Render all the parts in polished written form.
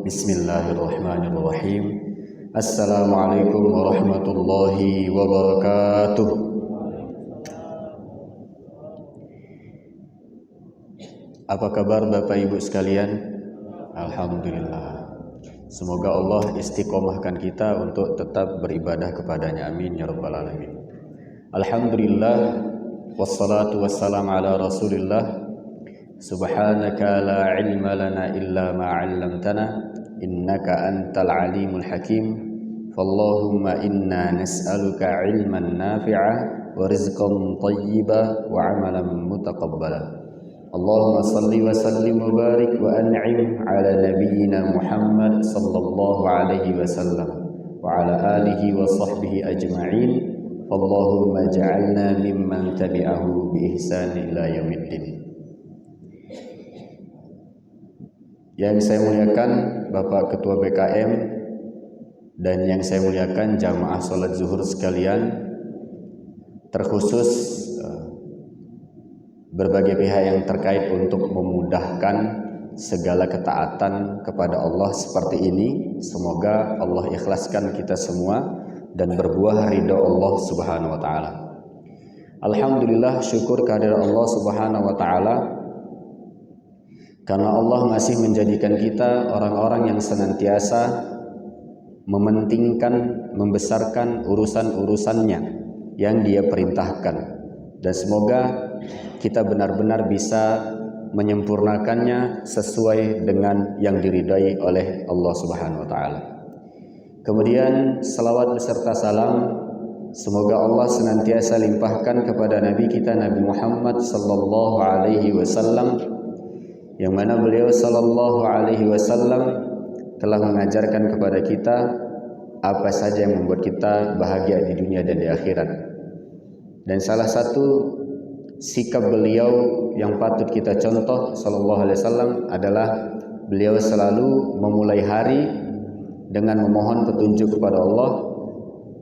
Bismillahirrahmanirrahim. Assalamualaikum warahmatullahi wabarakatuh. Apa kabar Bapak Ibu sekalian? Alhamdulillah. Semoga Allah istiqomahkan kita untuk tetap beribadah kepadanya. Amin ya rabbal alamin. Alhamdulillah, wassalatu wassalamu ala Rasulillah. Subhanaka la ilma lana illa ma 'allamtana innaka antal alimul hakim. Fallahumma inna nas'aluka ilman nafi'a wa rizqan thayyiba wa 'amalan mutaqabbala. Allahumma salli wa sallim wa barik wa an'im ala nabiyyina Muhammad sallallahu alaihi wasallam wa ala alihi wa sahbihi ajma'in. Allahumma ja'alna mimman tabi'ahu bi ihsan ila yaumiddin. Yang saya muliakan Bapak Ketua BKM dan yang saya muliakan jamaah sholat zuhur sekalian, terkhusus berbagai pihak yang terkait untuk memudahkan segala ketaatan kepada Allah seperti ini. Semoga Allah ikhlaskan kita semua dan berbuah ridha Allah Subhanahu wa taala. Alhamdulillah, syukur kehadirat Allah Subhanahu wa taala karena Allah masih menjadikan kita orang-orang yang senantiasa mementingkan, membesarkan urusan-urusannya yang Dia perintahkan. Dan semoga kita benar-benar bisa menyempurnakannya sesuai dengan yang diridai oleh Allah Subhanahu wa taala. Kemudian salawat beserta salam semoga Allah senantiasa limpahkan kepada Nabi kita Nabi Muhammad sallallahu alaihi wasallam, yang mana beliau sallallahu alaihi wasallam telah mengajarkan kepada kita apa saja yang membuat kita bahagia di dunia dan di akhirat. Dan salah satu sikap beliau yang patut kita contoh sallallahu alaihi wasallam adalah beliau selalu memulai hari dengan memohon petunjuk kepada Allah,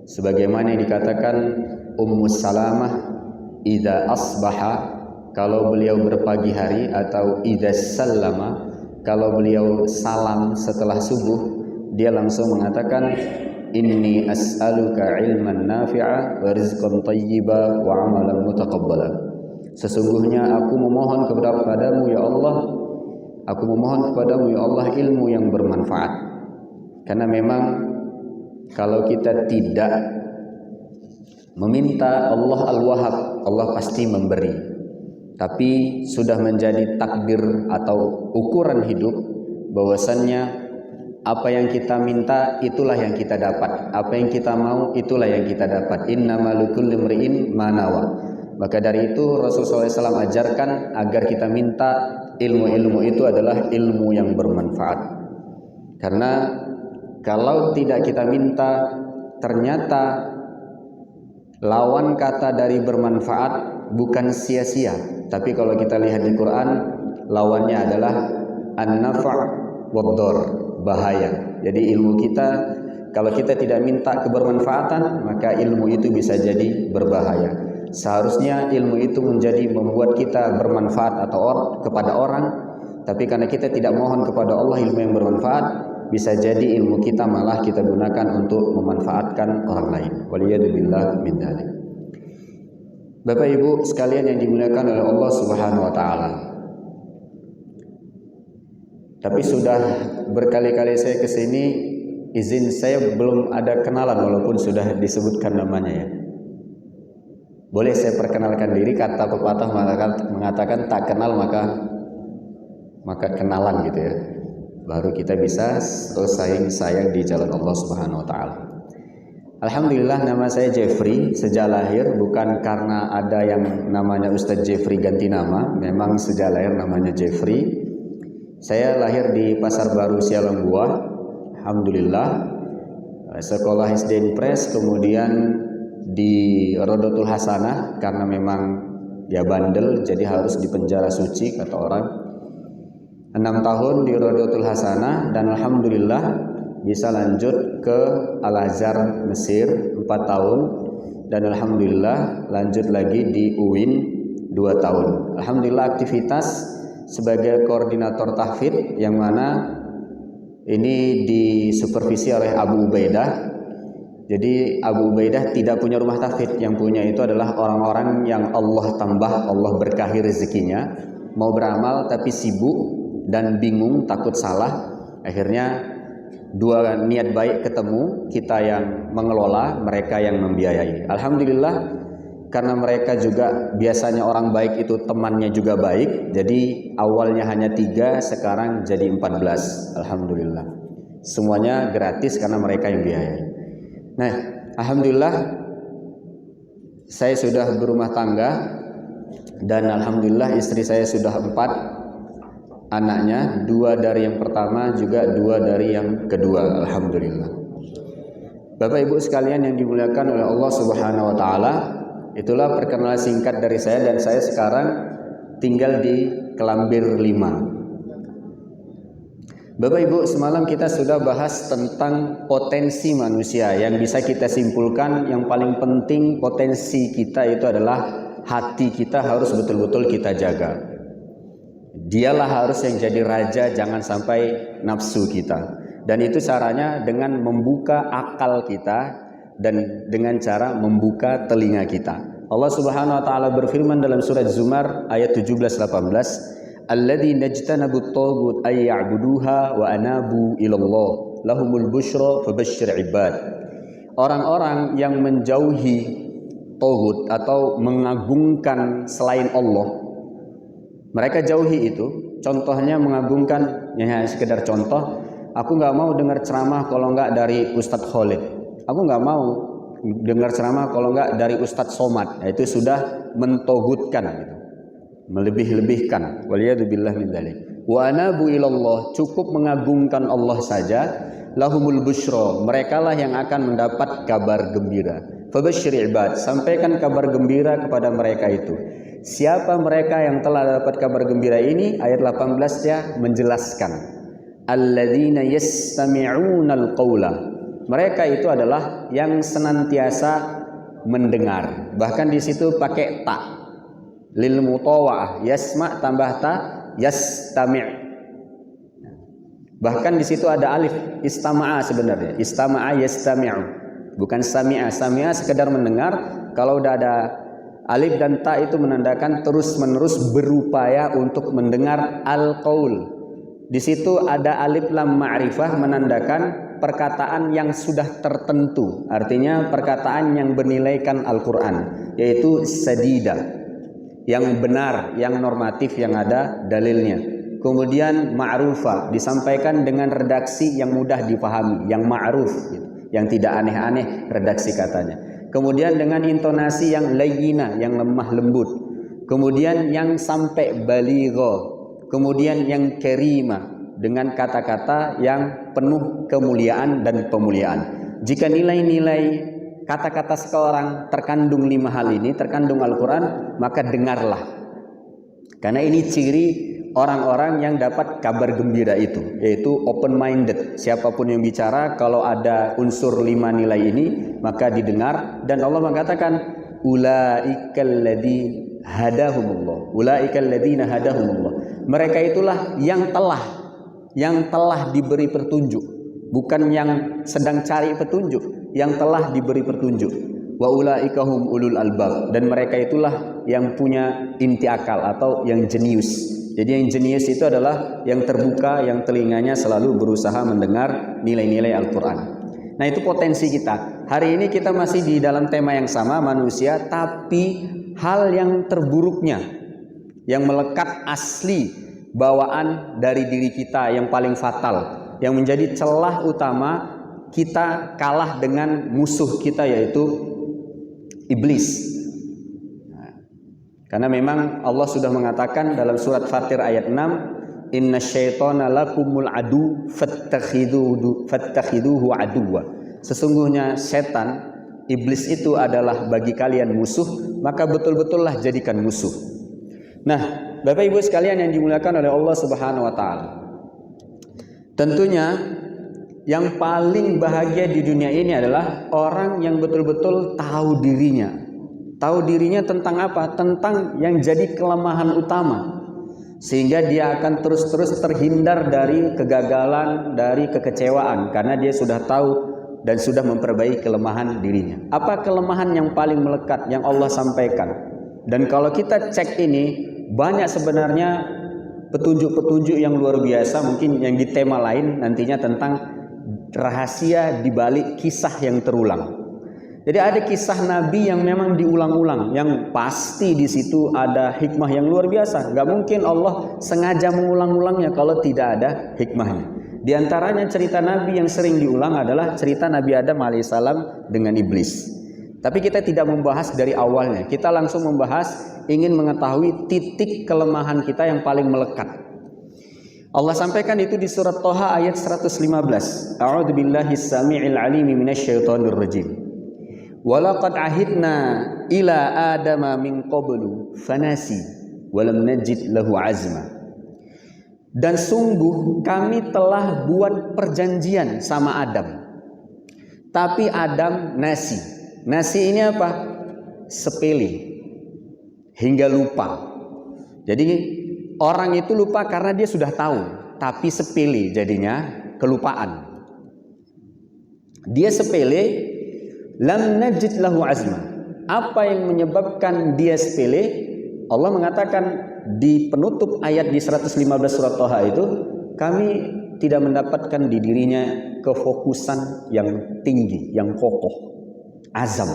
sebagaimana yang dikatakan Ummu Salamah, idza asbaha, kalau beliau berpagi hari, atau idza sallama, kalau beliau salam setelah subuh, dia langsung mengatakan inni as'aluka ilman nafi'a wa rizqan thayyiba wa 'amalan mutaqabbala. Sesungguhnya aku memohon kepadamu ya Allah, aku memohon kepadamu ya Allah ilmu yang bermanfaat. Karena memang kalau kita tidak meminta Allah Al-Wahhab, Allah pasti memberi. Tapi sudah menjadi takdir atau ukuran hidup bahwasannya apa yang kita minta itulah yang kita dapat, apa yang kita mau itulah yang kita dapat. Innamal likulli imri'in ma nawa. Maka dari itu Rasulullah SAW ajarkan agar kita minta ilmu-ilmu itu adalah ilmu yang bermanfaat. Karena kalau tidak kita minta, ternyata lawan kata dari bermanfaat bukan sia-sia. Tapi kalau kita lihat di Quran, lawannya adalah an-nafa' wad-dar, bahaya. Jadi ilmu kita, kalau kita tidak minta kebermanfaatan, maka ilmu itu bisa jadi berbahaya. Seharusnya ilmu itu menjadi membuat kita bermanfaat atau kepada orang, tapi karena kita tidak mohon kepada Allah ilmu yang bermanfaat, bisa jadi ilmu kita malah kita gunakan untuk memanfaatkan orang lain. Waliyadzubillah min dzalik. Bapak Ibu sekalian yang dimuliakan oleh Allah Subhanahu wa taala. Tapi sudah berkali-kali saya ke sini, izin saya belum ada kenalan walaupun sudah disebutkan namanya ya. Boleh saya perkenalkan diri, kata pepatah mengatakan tak kenal maka kenalan gitu ya. Baru kita bisa terus sayang di jalan Allah Subhanahu wa taala. Alhamdulillah, nama saya Jeffrey. Sejak lahir, bukan karena ada yang namanya Ustadz Jeffrey ganti nama, memang sejak lahir namanya Jeffrey. Saya lahir di Pasar Baru Sialambuah. Alhamdulillah, sekolah SD Impres, kemudian di Rodotul Hasanah karena memang ya bandel, jadi harus di penjara suci kata orang. 6 tahun di Rodotul Hasanah dan alhamdulillah bisa lanjut ke Al-Azhar Mesir 4 tahun dan alhamdulillah lanjut lagi di UIN 2 tahun. Alhamdulillah aktivitas sebagai koordinator tahfidz yang mana Ini disupervisi oleh Abu Ubaidah. Jadi Abu Ubaidah tidak punya rumah tahfidz, yang punya itu adalah orang-orang yang Allah tambah, Allah berkahi rezekinya, mau beramal tapi sibuk dan bingung, takut salah. Akhirnya dua niat baik ketemu, kita yang mengelola, mereka yang membiayai. Alhamdulillah, karena mereka juga biasanya orang baik itu temannya juga baik, jadi awalnya hanya 3, sekarang jadi 14. Alhamdulillah, semuanya gratis karena mereka yang biayai. Nah, alhamdulillah saya sudah berumah tangga, dan alhamdulillah istri saya sudah 4 anaknya, 2 dari yang pertama juga 2 dari yang kedua. Alhamdulillah. Bapak Ibu sekalian yang dimuliakan oleh Allah Subhanahu wa taala, itulah perkenalan singkat dari saya, dan saya sekarang tinggal di Kelambir 5. Bapak Ibu, semalam kita sudah bahas tentang potensi manusia. Yang bisa kita simpulkan, yang paling penting potensi kita itu adalah hati kita harus betul-betul kita jaga. Dialah harus yang jadi raja, jangan sampai nafsu kita. Dan itu caranya dengan membuka akal kita dan dengan cara membuka telinga kita. Allah Subhanahu wa taala berfirman dalam surat Zumar ayat 17-18, alladzina ijtanabut taghut ay ya'buduha wa anabu ilallah lahumul busyra fabashshir ibad. Orang-orang yang menjauhi taghut atau mengagungkan selain Allah, mereka jauhi itu. Contohnya mengagungkan, ya sekedar contoh, aku nggak mau dengar ceramah kalau nggak dari Ustadz Khalid, aku nggak mau dengar ceramah kalau nggak dari Ustadz Somad. Itu sudah mentoghutkan gitu, melebih-lebihkan. Waliyadzubillah min dzalik. Wa anabu ilallah, cukup mengagungkan Allah saja. Lahumul busyra, merekalah yang akan mendapat kabar gembira. Fabashshir ibad, sampaikan kabar gembira kepada mereka itu. Siapa mereka yang telah dapat kabar gembira ini? Ayat 18-nya menjelaskan, alladzina yastami'unal qaula, mereka itu adalah yang senantiasa mendengar. Bahkan di situ pakai ta, lil mutawa'ah, yasma tambah ta, yastami'. Bahkan di situ ada alif istama'a, sebenarnya istama'a yastami'u, bukan sami'a. Sami'a sekedar mendengar. Kalau udah ada alif dan ta itu menandakan terus-menerus berupaya untuk mendengar al-qaul. Di situ ada alif lam ma'rifah menandakan perkataan yang sudah tertentu, artinya perkataan yang bernilaikan Al-Qur'an, yaitu sadida, yang benar, yang normatif, yang ada dalilnya. Kemudian ma'rufah, disampaikan dengan redaksi yang mudah dipahami, yang ma'ruf, yang tidak aneh-aneh redaksi katanya. Kemudian dengan intonasi yang layyina, yang lemah lembut. Kemudian yang sampai baligha. Kemudian yang karima, dengan kata-kata yang penuh kemuliaan dan pemuliaan. Jika nilai-nilai kata-kata seseorang terkandung 5 hal ini, terkandung Al-Quran, maka dengarlah. Karena ini ciri orang-orang yang dapat kabar gembira itu, yaitu open minded. Siapapun yang bicara, kalau ada unsur 5 nilai ini, maka didengar. Dan Allah mengatakan, ulaikal ladzi hadahumullah, ulaikal ladzina hadahumullah, mereka itulah yang telah diberi petunjuk, bukan yang sedang cari petunjuk, yang telah diberi petunjuk. Wa ulaikahum ulul albab, dan mereka itulah yang punya inti akal atau yang jenius. Jadi yang jenius itu adalah yang terbuka, yang telinganya selalu berusaha mendengar nilai-nilai Al-Quran. Nah, itu potensi kita. Hari ini kita masih di dalam tema yang sama, manusia, tapi hal yang terburuknya, yang melekat asli bawaan dari diri kita, yang paling fatal, yang menjadi celah utama kita kalah dengan musuh kita, yaitu iblis. Karena memang Allah sudah mengatakan dalam surat Fatir ayat 6, innasyaitana lakumul adu fattakhiduhu aduwa. Sesungguhnya setan, iblis itu adalah bagi kalian musuh, maka betul-betullah jadikan musuh. Nah, Bapak Ibu sekalian yang dimuliakan oleh Allah Subhanahu wa taala, tentunya yang paling bahagia di dunia ini adalah orang yang betul-betul tahu dirinya. Tahu dirinya tentang apa? Tentang yang jadi kelemahan utama. sehingga dia akan terus-terus terhindar dari kegagalan, dari kekecewaan, karena dia sudah tahu dan sudah memperbaiki kelemahan dirinya. Apa kelemahan yang paling melekat yang Allah sampaikan? Dan kalau kita cek ini, banyak sebenarnya petunjuk-petunjuk yang luar biasa, mungkin yang di tema lain nantinya tentang rahasia di balik kisah yang terulang. Jadi ada kisah Nabi yang memang diulang-ulang, yang pasti di situ ada hikmah yang luar biasa. Gak mungkin Allah sengaja mengulang-ulangnya kalau tidak ada hikmahnya. Di antaranya cerita Nabi yang sering diulang adalah cerita Nabi Adam alaihissalam dengan iblis. Tapi kita tidak membahas dari awalnya. Kita langsung membahas, ingin mengetahui titik kelemahan kita yang paling melekat. Allah sampaikan itu di surat Toha ayat 115. A'udzubillahi samii'il 'alimi minasyaitonir rajim. Walaqad ahidna ila adama min qablu fanasi walam najid lahu azma. Dan sungguh kami telah buat perjanjian sama Adam, tapi Adam nasi. Nasi ini apa? Sepele, hingga lupa. Jadi orang itu lupa karena dia sudah tahu, tapi sepele, jadinya kelupaan. Dia sepele. Lam najid lahu azma. Apa yang menyebabkan dia sepele? Allah mengatakan di penutup ayat di 115 surat Toha itu, kami tidak mendapatkan di dirinya kefokusan yang tinggi, yang kokoh, azam.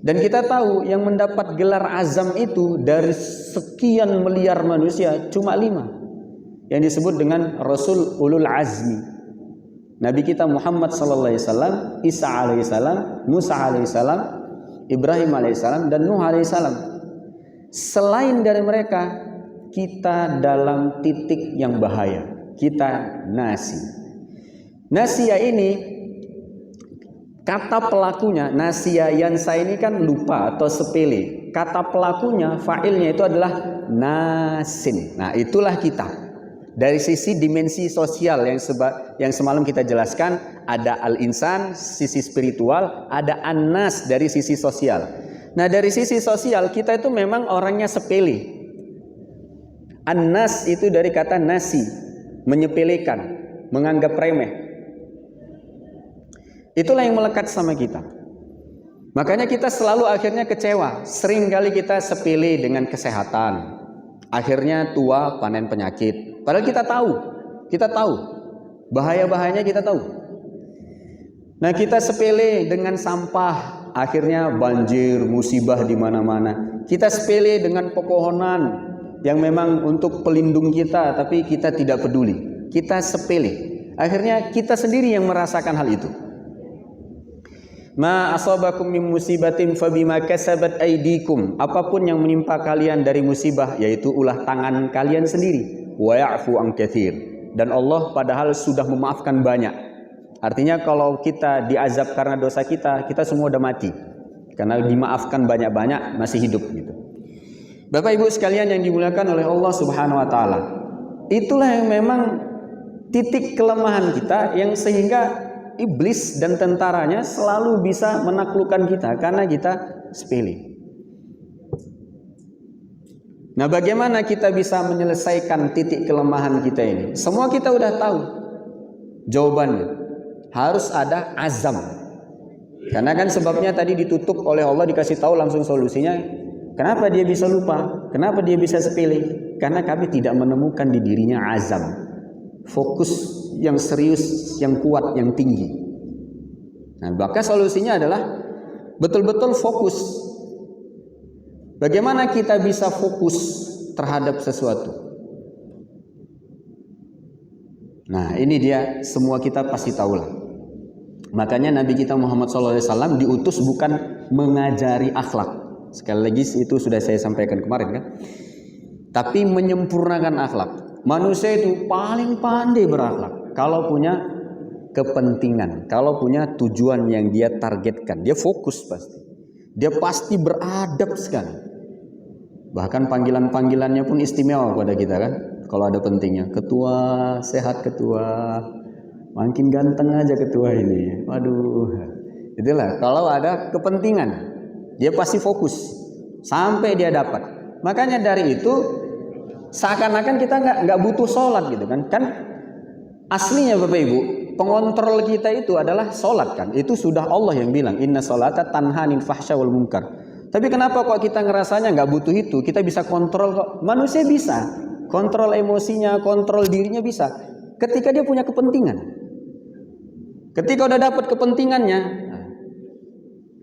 Dan kita tahu yang mendapat gelar azam itu dari sekian miliar manusia cuma 5 yang disebut dengan Rasul Ulul Azmi. Nabi kita Muhammad sallallahu alaihi wasallam, Isa alaihi salam, Musa alaihi salam, Ibrahim alaihi salam, dan Nuh alaihi salam. Selain dari mereka, kita dalam titik yang bahaya. Kita nasi. Nasia ini kata pelakunya, nasia yansa ini kan lupa atau sepele. Kata pelakunya, fa'ilnya itu adalah nasin. Nah, itulah kita. Dari sisi dimensi sosial yang semalam kita jelaskan, ada al-insan sisi spiritual, ada an-nas dari sisi sosial. Nah, dari sisi sosial kita itu memang orangnya sepele. An-nas itu dari kata nasi, menyepelekan, menganggap remeh. Itulah yang melekat sama kita. Makanya kita selalu akhirnya kecewa. Sering kali kita sepele dengan kesehatan. Akhirnya tua panen penyakit. Padahal kita tahu bahaya-bahayanya, kita tahu. Nah, kita sepele dengan sampah, akhirnya banjir, musibah di mana-mana. Kita sepele dengan pepohonan yang memang untuk pelindung kita, tapi kita tidak peduli. Kita sepele. Akhirnya kita sendiri yang merasakan hal itu. Ma asabakum min musibatin fabima kasabat aydikum. Apapun yang menimpa kalian dari musibah, yaitu ulah tangan kalian sendiri. Wa ya'fu an katsir. Dan Allah padahal sudah memaafkan banyak. Artinya kalau kita diazab karena dosa kita, kita semua udah mati. Karena dimaafkan banyak-banyak masih hidup gitu. Bapak Ibu sekalian yang dimuliakan oleh Allah Subhanahu wa taala. Itulah yang memang titik kelemahan kita, yang sehingga iblis dan tentaranya selalu bisa menaklukkan kita karena kita sepele. Nah, bagaimana kita bisa menyelesaikan titik kelemahan kita ini? Semua kita udah tahu jawabannya. Harus ada azam. Karena kan sebabnya tadi ditutup oleh Allah, dikasih tahu langsung solusinya. Kenapa dia bisa lupa? Kenapa dia bisa sepele? Karena kami tidak menemukan di dirinya azam. Fokus yang serius, yang kuat, yang tinggi. Nah, maka solusinya adalah betul-betul fokus. Bagaimana kita bisa fokus terhadap sesuatu? Nah, ini dia, semua kita pasti tahulah. Makanya Nabi kita Muhammad SAW diutus bukan mengajari akhlak. Sekali lagi itu sudah saya sampaikan kemarin kan. Tapi menyempurnakan akhlak. Manusia itu paling pandai berakhlak kalau punya kepentingan, kalau punya tujuan yang dia targetkan, dia fokus pasti. Dia pasti beradab sekali. Bahkan panggilan-panggilannya pun istimewa pada kita kan. Kalau ada pentingnya, ketua, sehat ketua, makin ganteng aja ketua ini. Waduh, itulah kalau ada kepentingan, dia pasti fokus sampai dia dapat. Makanya dari itu Seakan-akan kita nggak butuh sholat gitu kan? Kan aslinya Bapak Ibu, pengontrol kita itu adalah sholat kan? Itu sudah Allah yang bilang, Inna sholata tanha 'anil fahsya wal munkar. Tapi kenapa kok kita ngerasanya nggak butuh itu? Kita bisa kontrol kok. Manusia bisa kontrol emosinya, kontrol dirinya bisa. Ketika dia punya kepentingan, ketika udah dapat kepentingannya,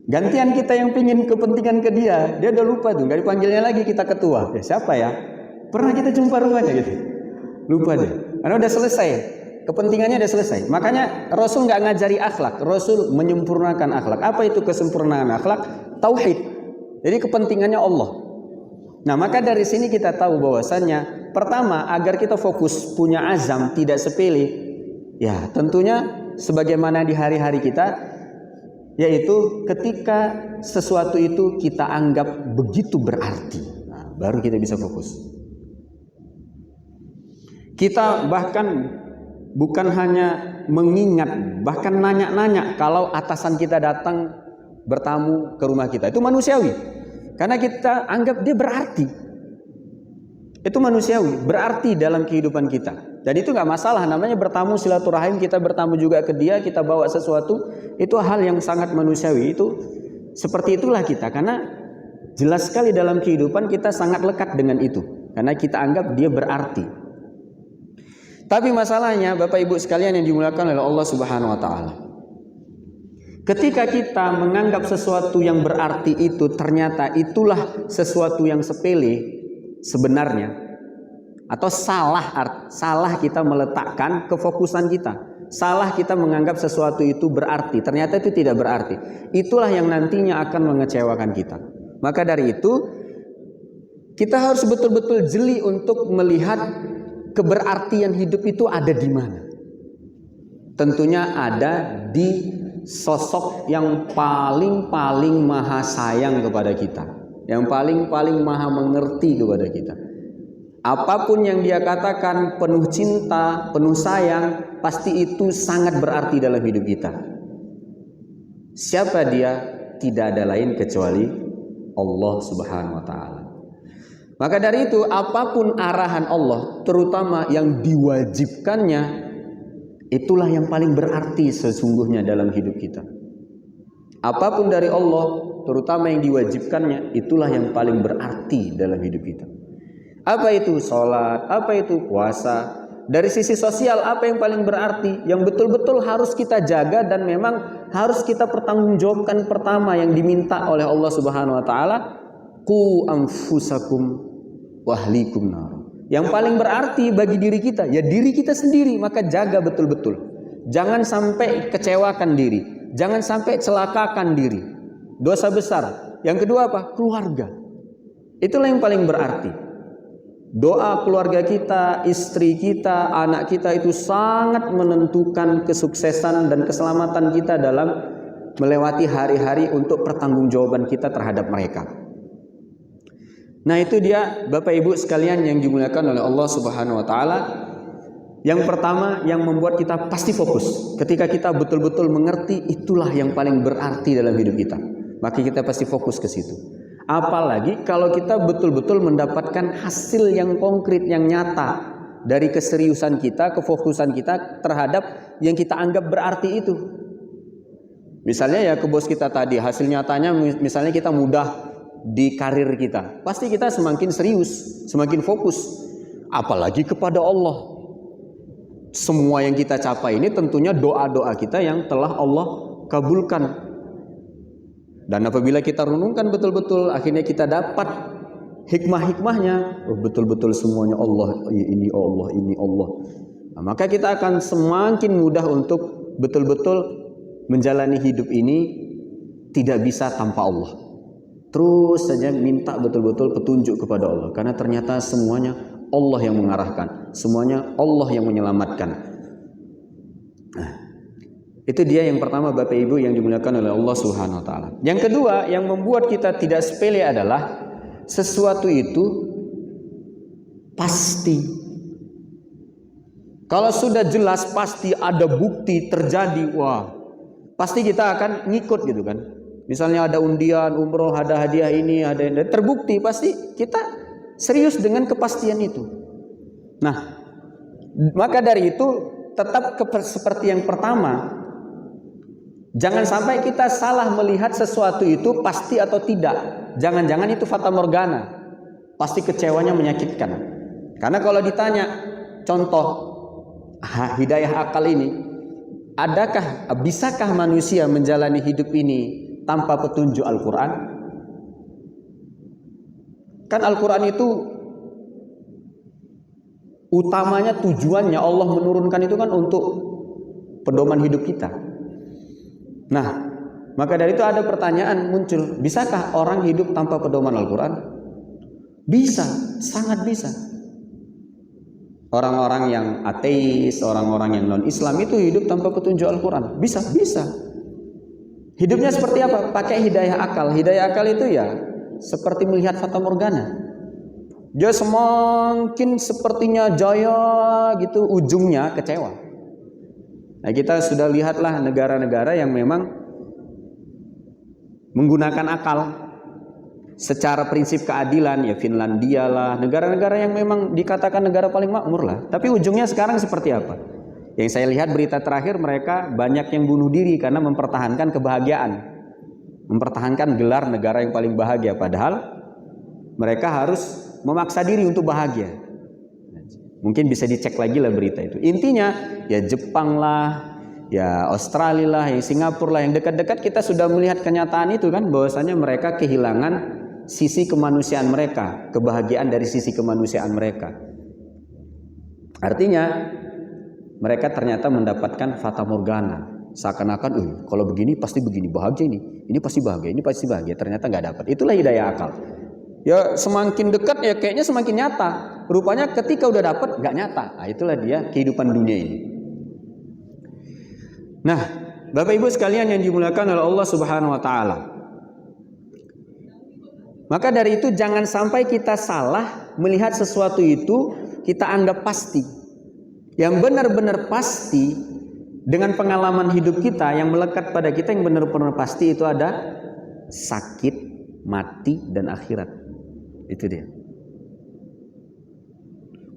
gantian kita yang pingin kepentingan ke dia udah lupa tuh, nggak dipanggilnya lagi kita ketua. Ya siapa ya? Pernah kita jumpa rupanya gitu. Lupa deh. Karena udah selesai. Kepentingannya udah selesai. Makanya Rasul nggak ngajari akhlak. Rasul menyempurnakan akhlak. Apa itu kesempurnaan akhlak? Tauhid. Jadi kepentingannya Allah. Nah, maka dari sini kita tahu bahwasannya pertama, agar kita fokus punya azam tidak sepele. Ya, tentunya sebagaimana di hari-hari kita, yaitu ketika sesuatu itu kita anggap begitu berarti, nah, baru kita bisa fokus. Kita bahkan bukan hanya mengingat, bahkan nanya-nanya kalau atasan kita datang bertamu ke rumah kita. Itu manusiawi. Karena kita anggap dia berarti. Itu manusiawi, berarti dalam kehidupan kita. Dan itu nggak masalah, namanya bertamu silaturahim, kita bertamu juga ke dia, kita bawa sesuatu, itu hal yang sangat manusiawi. Itu seperti itulah kita, karena jelas sekali dalam kehidupan kita sangat lekat dengan itu. Karena kita anggap dia berarti. Tapi masalahnya Bapak Ibu sekalian yang dimuliakan oleh Allah Subhanahu wa taala, ketika kita menganggap sesuatu yang berarti itu ternyata itulah sesuatu yang sepele sebenarnya, atau salah kita meletakkan kefokusan kita, salah kita menganggap sesuatu itu berarti, ternyata itu tidak berarti. Itulah yang nantinya akan mengecewakan kita. Maka dari itu kita harus betul-betul jeli untuk melihat keberartian hidup itu ada di mana. Tentunya ada di sosok yang paling maha sayang kepada kita, yang paling maha mengerti kepada kita. Apapun yang dia katakan penuh cinta, penuh sayang, pasti itu sangat berarti dalam hidup kita. Siapa dia? Tidak ada lain kecuali Allah Subhanahu wa taala. Maka dari itu apapun arahan Allah, terutama yang diwajibkannya, itulah yang paling berarti sesungguhnya dalam hidup kita. Apapun dari Allah, terutama yang diwajibkannya, itulah yang paling berarti dalam hidup kita. Apa itu sholat? Apa itu puasa? Dari sisi sosial, apa yang paling berarti? Yang betul-betul harus kita jaga dan memang harus kita pertanggungjawabkan pertama yang diminta oleh Allah Subhanahu wa taala, qu anfusakum wa ahlikum nar. Yang paling berarti bagi diri kita, ya diri kita sendiri, maka jaga betul-betul. Jangan sampai kecewakan diri, jangan sampai celakakan diri. Dosa besar. Yang kedua apa? Keluarga. Itulah yang paling berarti. Doa keluarga kita, istri kita, anak kita itu sangat menentukan kesuksesan dan keselamatan kita dalam melewati hari-hari untuk pertanggungjawaban kita terhadap mereka. Nah, itu dia Bapak Ibu sekalian yang dimuliakan oleh Allah Subhanahu wa taala. Yang pertama yang membuat kita pasti fokus. Ketika kita betul-betul mengerti itulah yang paling berarti dalam hidup kita, maka kita pasti fokus ke situ. Apalagi kalau kita betul-betul mendapatkan hasil yang konkret, yang nyata dari keseriusan kita, kefokusan kita terhadap yang kita anggap berarti itu. Misalnya ya ke bos kita tadi, hasil nyatanya misalnya kita mudah di karir kita, pasti kita semakin serius, semakin fokus. Apalagi kepada Allah. Semua yang kita capai ini tentunya doa-doa kita yang telah Allah kabulkan. Dan apabila kita renungkan betul-betul, akhirnya kita dapat hikmah-hikmahnya. Oh, betul-betul semuanya Allah, ini Allah, ini Allah. Nah, maka kita akan semakin mudah untuk betul-betul menjalani hidup ini tidak bisa tanpa Allah. Terus saja minta betul-betul petunjuk kepada Allah, karena ternyata semuanya Allah yang mengarahkan, semuanya Allah yang menyelamatkan. Nah, itu dia yang pertama Bapak Ibu yang dimuliakan oleh Allah Subhanahu wa taala. Yang kedua yang membuat kita tidak sepele adalah sesuatu itu pasti. Kalau sudah jelas pasti ada bukti terjadi, wah, pasti kita akan ngikut gitu kan. Misalnya ada undian, umroh, ada hadiah ini, ada yang terbukti, pasti kita serius dengan kepastian itu. Nah, maka dari itu tetap seperti yang pertama. Jangan sampai kita salah melihat sesuatu itu pasti atau tidak. Jangan-jangan itu fata morgana. Pasti kecewanya menyakitkan. Karena kalau ditanya contoh hidayah akal ini, bisakah manusia menjalani hidup ini tanpa petunjuk Al-Quran? Kan Al-Quran itu utamanya, tujuannya Allah menurunkan itu kan untuk pedoman hidup kita. Nah, maka dari itu ada pertanyaan muncul, bisakah orang hidup tanpa pedoman Al-Quran? Bisa, sangat bisa. Orang-orang yang ateis, orang-orang yang non-Islam itu hidup tanpa petunjuk Al-Quran. Bisa. Hidupnya seperti apa? Pakai hidayah akal. Hidayah akal itu ya seperti melihat fata morgana. Dia semakin sepertinya jaya gitu, ujungnya kecewa. Nah, kita sudah lihatlah negara-negara yang memang menggunakan akal secara prinsip keadilan, ya Finlandia lah, negara-negara yang memang dikatakan negara paling makmur lah. Tapi ujungnya sekarang seperti apa? Yang saya lihat berita terakhir, mereka banyak yang bunuh diri karena mempertahankan kebahagiaan, mempertahankan gelar negara yang paling bahagia, padahal mereka harus memaksa diri untuk bahagia. Mungkin bisa dicek lagi lah berita itu. Intinya ya Jepang lah, ya Australia lah, ya Singapura lah, yang dekat-dekat kita sudah melihat kenyataan itu kan, bahwasanya mereka kehilangan sisi kemanusiaan mereka, kebahagiaan dari sisi kemanusiaan mereka. Artinya mereka ternyata mendapatkan fata morgana, seakan-akan kalau begini pasti begini, bahagia ini pasti bahagia, ini pasti bahagia. Ternyata nggak dapat. Itulah hidayah akal. Ya semakin dekat ya kayaknya semakin nyata. Rupanya ketika udah dapat nggak nyata. Nah, itulah dia kehidupan dunia ini. Nah, Bapak Ibu sekalian yang dimuliakan oleh Allah Subhanahu wa taala. Maka dari itu jangan sampai kita salah melihat sesuatu itu kita anggap pasti. Yang benar-benar pasti dengan pengalaman hidup kita yang melekat pada kita, yang benar-benar pasti itu ada sakit, mati dan akhirat. Itu dia.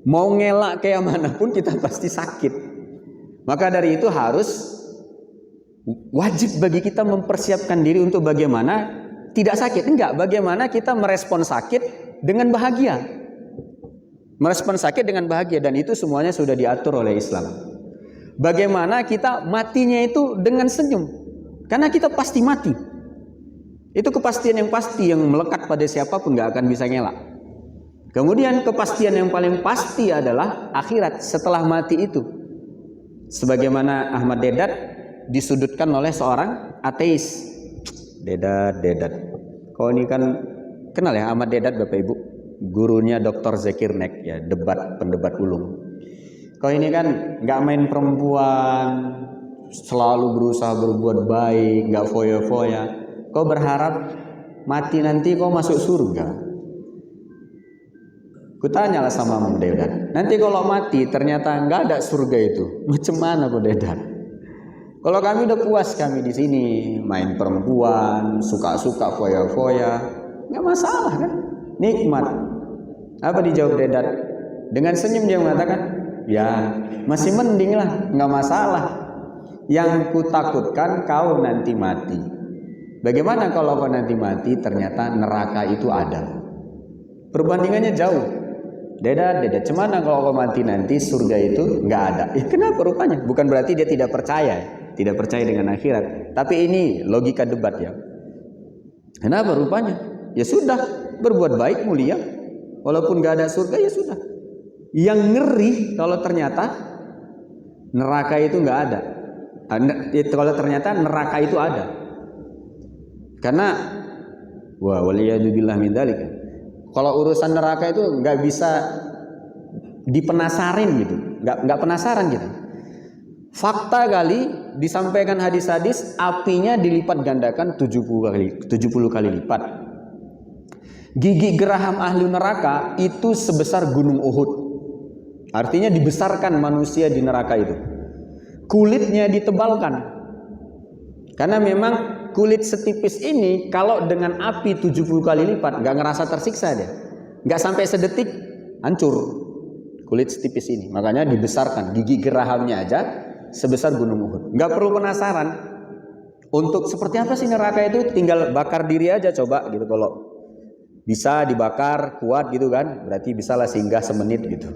Mau ngelak kayak manapun kita pasti sakit. Maka dari itu harus wajib bagi kita mempersiapkan diri untuk bagaimana tidak sakit. Enggak, bagaimana kita merespon sakit dengan bahagia. Merespon sakit dengan bahagia, dan itu semuanya sudah diatur oleh Islam. Bagaimana kita matinya itu dengan senyum. Karena kita pasti mati. Itu kepastian yang pasti yang melekat pada siapapun, gak akan bisa ngelak. Kemudian kepastian yang paling pasti adalah akhirat setelah mati itu. Sebagaimana Ahmad Dedat disudutkan oleh seorang ateis. Dedat. Kau ini kan kenal ya Ahmad Dedat, Bapak Ibu? Gurunya Dr. Zakir Naik ya, pendebat ulung. Kau ini kan gak main perempuan, selalu berusaha berbuat baik, gak foya-foya. Kau berharap mati nanti kau masuk surga. Kutanyalah sama Om Dedat, nanti kalau mati ternyata nggak ada surga itu, macam mana Om Dedat? Kalau kami udah puas kami di sini main perempuan, suka-suka foya-foya, nggak masalah kan? Nikmat. Apa dijawab Dedat? Dengan senyum dia mengatakan, ya masih mending lah, nggak masalah. Yang kutakutkan kau nanti mati. Bagaimana kalau kau nanti mati ternyata neraka itu ada? Perbandingannya jauh. Dedat, cemana kalau kau mati nanti surga itu nggak ada? Kenapa rupanya? Bukan berarti dia tidak percaya dengan akhirat. Tapi ini logika debat ya. Kenapa rupanya? Ya sudah, berbuat baik mulia. Walaupun nggak ada surga ya sudah. Yang ngeri kalau ternyata neraka itu nggak ada. Kalau ternyata neraka itu ada. Karena waliyadzubillah min dzalik. Kalau urusan neraka itu nggak bisa dipenasarin gitu, nggak penasaran gitu. Fakta kali disampaikan hadis-hadis, apinya dilipat gandakan 70 kali lipat. Gigi geraham ahli neraka itu sebesar gunung Uhud. Artinya dibesarkan manusia di neraka itu. Kulitnya ditebalkan. Karena memang kulit setipis ini kalau dengan api 70 kali lipat gak ngerasa tersiksa dia. Gak sampai sedetik hancur. kulit setipis ini. Makanya dibesarkan, gigi gerahamnya aja sebesar gunung Uhud. Nggak perlu penasaran untuk seperti apa sih neraka itu, tinggal bakar diri aja coba gitu. Kalau bisa dibakar kuat gitu kan, berarti bisalah singgah semenit gitu.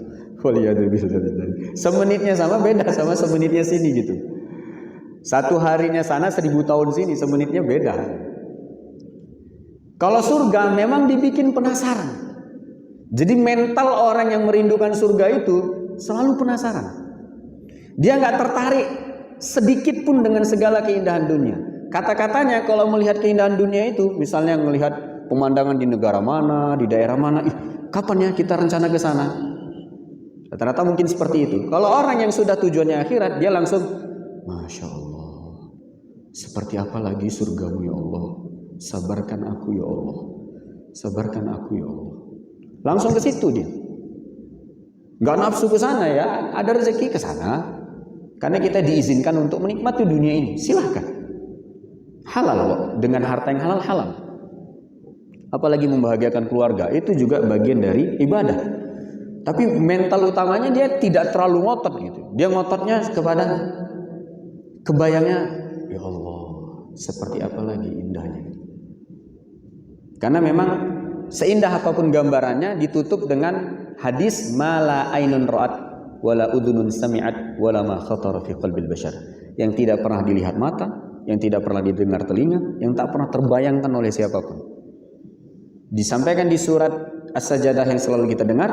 Semenitnya sama beda sama semenitnya sini gitu. Satu harinya sana 1000 tahun sini, semenitnya beda. Kalau surga memang dibikin penasaran. Jadi mental orang yang merindukan surga itu selalu penasaran. Dia nggak tertarik sedikit pun dengan segala keindahan dunia. Kata-katanya kalau melihat keindahan dunia itu, misalnya melihat pemandangan di negara mana, di daerah mana, kapan ya kita rencana ke sana? Rata-rata mungkin seperti itu. Kalau orang yang sudah tujuannya akhirat, dia langsung, Masya Allah, seperti apa lagi surgamu ya Allah? Sabarkan aku ya Allah, sabarkan aku ya Allah. Langsung ke situ dia. Nggak nafsu ke sana ya, ada rezeki ke sana. Karena kita diizinkan untuk menikmati dunia ini, silahkan. Halal kok, dengan harta yang halal. Apalagi membahagiakan keluarga, itu juga bagian dari ibadah. Tapi mental utamanya dia tidak terlalu ngotot gitu. Dia ngototnya kepada kebayangnya, ya Allah, seperti apa lagi indahnya. Karena memang seindah apapun gambarannya ditutup dengan hadis mala ainun ra'at wala udhunun sami'at wala ma khatara fi qalbil bashar. Yang tidak pernah dilihat mata, yang tidak pernah didengar telinga, yang tak pernah terbayangkan oleh siapapun. Disampaikan di surat As-Sajdah yang selalu kita dengar,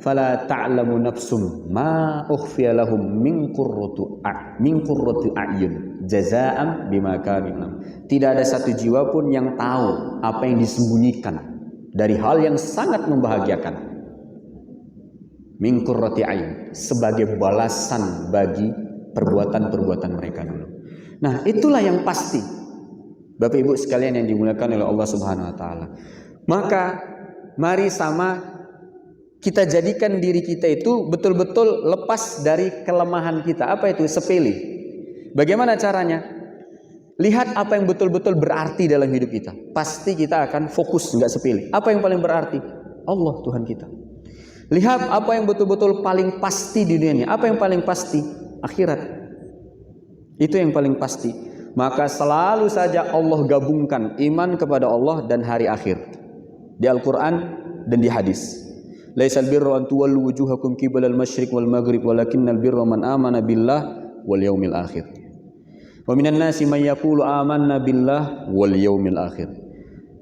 fala ta'lamu nafsum ma ukhfiya lahum min qurrati a'yun jazaa'an bima kanu. Tidak ada satu jiwa pun yang tahu apa yang disembunyikan dari hal yang sangat membahagiakan. Min qurrati a'yun, sebagai balasan bagi perbuatan-perbuatan mereka dulu. Nah, itulah yang pasti. Bapak Ibu sekalian yang dimuliakan oleh Allah Subhanahu wa taala. Maka mari sama kita jadikan diri kita itu betul-betul lepas dari kelemahan kita. Apa itu? Sepele. Bagaimana caranya? Lihat apa yang betul-betul berarti dalam hidup kita. Pasti kita akan fokus, nggak sepele. Apa yang paling berarti? Allah, Tuhan kita. Lihat apa yang betul-betul paling pasti di dunia ini. Apa yang paling pasti? Akhirat. Itu yang paling pasti. Maka selalu saja Allah gabungkan iman kepada Allah dan hari akhir. Di Al-Quran dan di hadis. Laisal birra an tuwallu wujuhakum qibalal masyriq wal maghrib walakinnal birra man amana billah wal yaumil akhir. Wa minan nasi may yaqulu amanna billah wal yaumil akhir.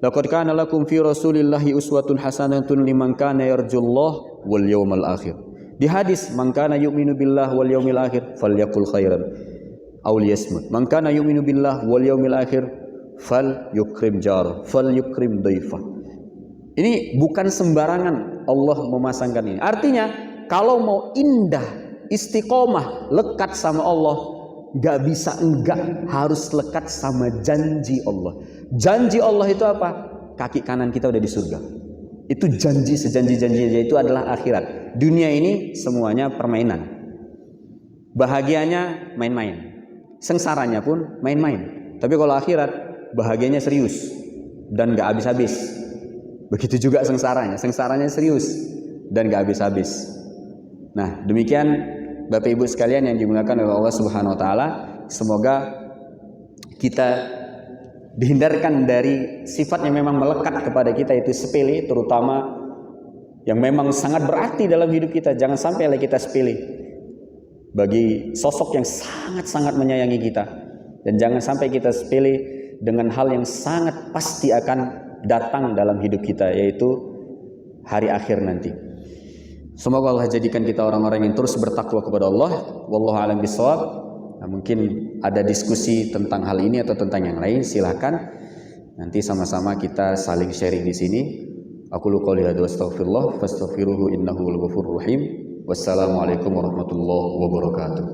Laqad kana lakum fi Rasulillahi uswatun hasanatun liman kana yarjullaha wal yaumal akhir. Di hadis, man kana yu'minu billah wal yaumil akhir falyaqul khairan aw liyasmut. Man kana yu'minu billah wal yaumil akhir falyukrim jar, falyukrim dhaifah. Ini bukan sembarangan Allah memasangkan ini. Artinya, kalau mau indah, istiqomah, lekat sama Allah, nggak bisa enggak, harus lekat sama janji Allah. Janji Allah itu apa? Kaki kanan kita udah di surga. Itu janji, sejanji-janjinya itu adalah akhirat. Dunia ini semuanya permainan. Bahagianya main-main. Sengsaranya pun main-main. Tapi kalau akhirat, bahagianya serius dan nggak habis-habis. Begitu juga sengsaranya serius dan gak habis-habis. Nah, demikian Bapak Ibu sekalian yang dimuliakan oleh Allah Subhanahu wa taala, semoga kita dihindarkan dari sifat yang memang melekat kepada kita, itu sepele, terutama yang memang sangat berarti dalam hidup kita. Jangan sampai kita sepele bagi sosok yang sangat-sangat menyayangi kita, dan jangan sampai kita sepele dengan hal yang sangat pasti akan datang dalam hidup kita, yaitu hari akhir nanti. Semoga Allah jadikan kita orang-orang yang terus bertakwa kepada Allah. Wallahu a'lam bishawab. Nah, mungkin ada diskusi tentang hal ini atau tentang yang lain, silakan. Nanti sama-sama kita saling sharing di sini. Aqulu qouli hadza wa astaghfirullah fastaghfiruhu innahu huwal ghafurur rahim. Wassalamualaikum warahmatullahi wabarakatuh.